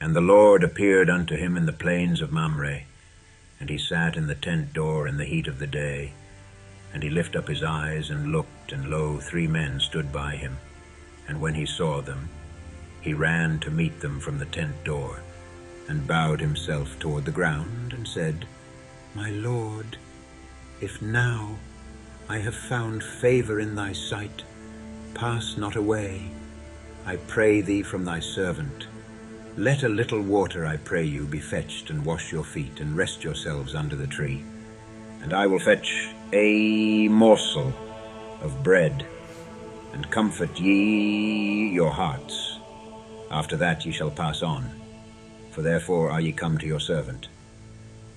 And the Lord appeared unto him in the plains of Mamre, and he sat in the tent door in the heat of the day. And he lifted up his eyes and looked, and lo, 3 men stood by him. And when he saw them, he ran to meet them from the tent door, and bowed himself toward the ground, and said, My Lord, if now I have found favor in thy sight, pass not away, I pray thee, from thy servant. Let a little water, I pray you, be fetched, and wash your feet, and rest yourselves under the tree. And I will fetch a morsel of bread, and comfort ye your hearts. After that ye shall pass on, for therefore are ye come to your servant.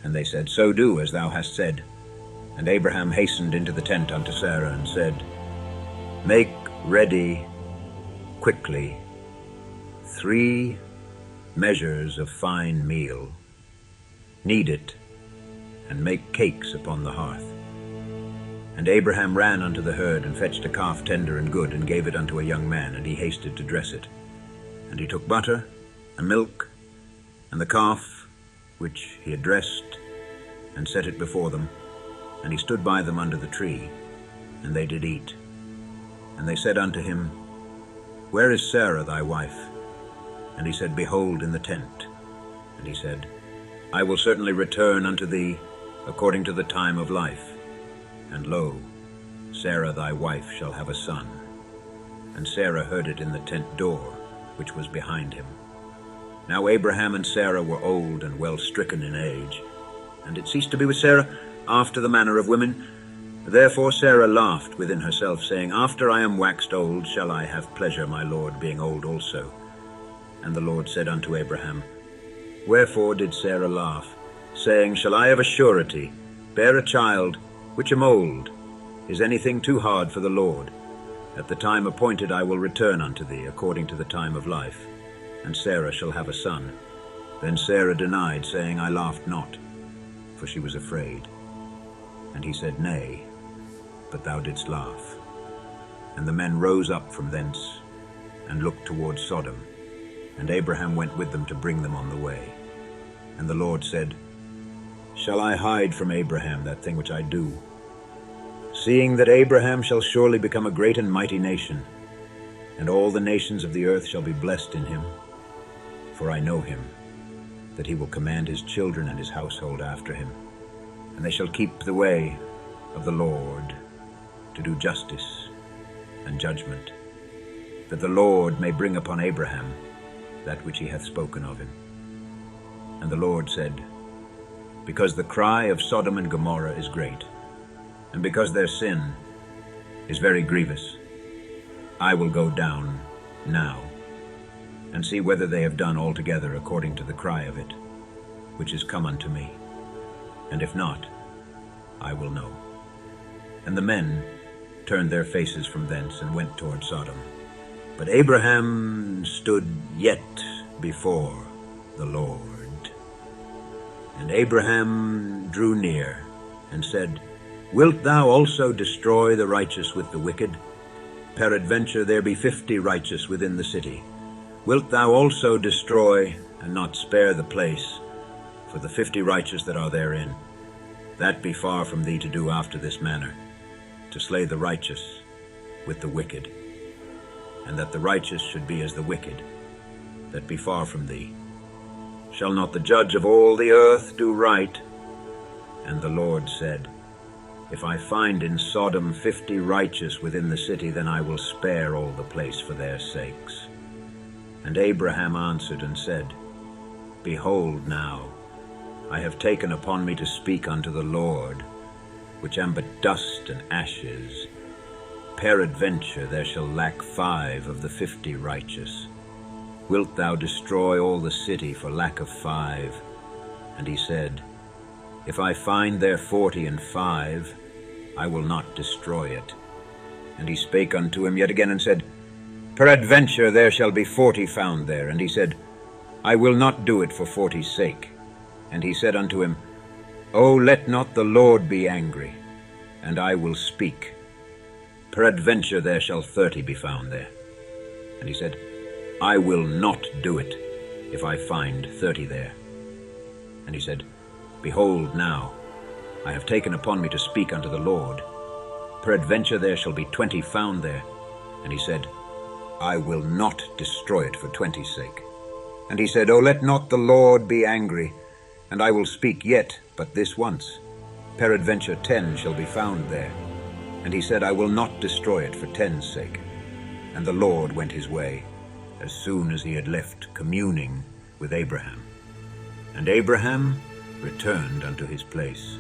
And they said, So do as thou hast said. And Abraham hastened into the tent unto Sarah, and said, Make ready quickly 3 measures of fine meal, knead it, and make cakes upon the hearth. And Abraham ran unto the herd, and fetched a calf tender and good, and gave it unto a young man, and he hasted to dress it. And he took butter and milk, and the calf which he had dressed, and set it before them. And he stood by them under the tree, and they did eat. And they said unto him, Where is Sarah thy wife? And he said, Behold, in the tent. And he said, I will certainly return unto thee according to the time of life. And lo, Sarah thy wife shall have a son. And Sarah heard it in the tent door, which was behind him. Now Abraham and Sarah were old and well stricken in age, and it ceased to be with Sarah after the manner of women. Therefore Sarah laughed within herself, saying, After I am waxed old, shall I have pleasure, my Lord, being old also? And the Lord said unto Abraham, Wherefore did Sarah laugh, saying, Shall I of a surety bear a child, which am old? Is anything too hard for the Lord? At the time appointed I will return unto thee, according to the time of life, and Sarah shall have a son. Then Sarah denied, saying, I laughed not, for she was afraid. And he said, Nay, but thou didst laugh. And the men rose up from thence, and looked toward Sodom. And Abraham went with them to bring them on the way. And the Lord said, Shall I hide from Abraham that thing which I do? Seeing that Abraham shall surely become a great and mighty nation, and all the nations of the earth shall be blessed in him. For I know him, that he will command his children and his household after him, and they shall keep the way of the Lord, to do justice and judgment, that the Lord may bring upon Abraham that which he hath spoken of him. And the Lord said, Because the cry of Sodom and Gomorrah is great, and because their sin is very grievous, I will go down now, and see whether they have done altogether according to the cry of it, which is come unto me. And if not, I will know. And the men turned their faces from thence, and went toward Sodom. But Abraham stood yet before the Lord. And Abraham drew near, and said, Wilt thou also destroy the righteous with the wicked? Peradventure there be 50 righteous within the city. Wilt thou also destroy, and not spare the place, for the 50 righteous that are therein? That be far from thee to do after this manner, to slay the righteous with the wicked, and that the righteous should be as the wicked. That be far from thee. Shall not the judge of all the earth do right? And the Lord said, If I find in Sodom 50 righteous within the city, then I will spare all the place for their sakes. And Abraham answered and said, Behold now, I have taken upon me to speak unto the Lord, which am but dust and ashes. Peradventure there shall lack 5 of the 50 righteous. Wilt thou destroy all the city for lack of 5? And he said, If I find there 45, I will not destroy it. And he spake unto him yet again, and said, Peradventure there shall be 40 found there. And he said, I will not do it for 40's sake. And he said unto him, O let not the Lord be angry, and I will speak. Peradventure there shall 30 be found there. And he said, I will not do it, if I find 30 there? And he said, Behold now, I have taken upon me to speak unto the Lord. Peradventure there shall be 20 found there. And he said, I will not destroy it for 20's sake. And he said, O let not the Lord be angry, and I will speak yet but this once. Peradventure 10 shall be found there. And he said, I will not destroy it for 10's sake. And the Lord went his way, as soon as he had left communing with Abraham. And Abraham returned unto his place.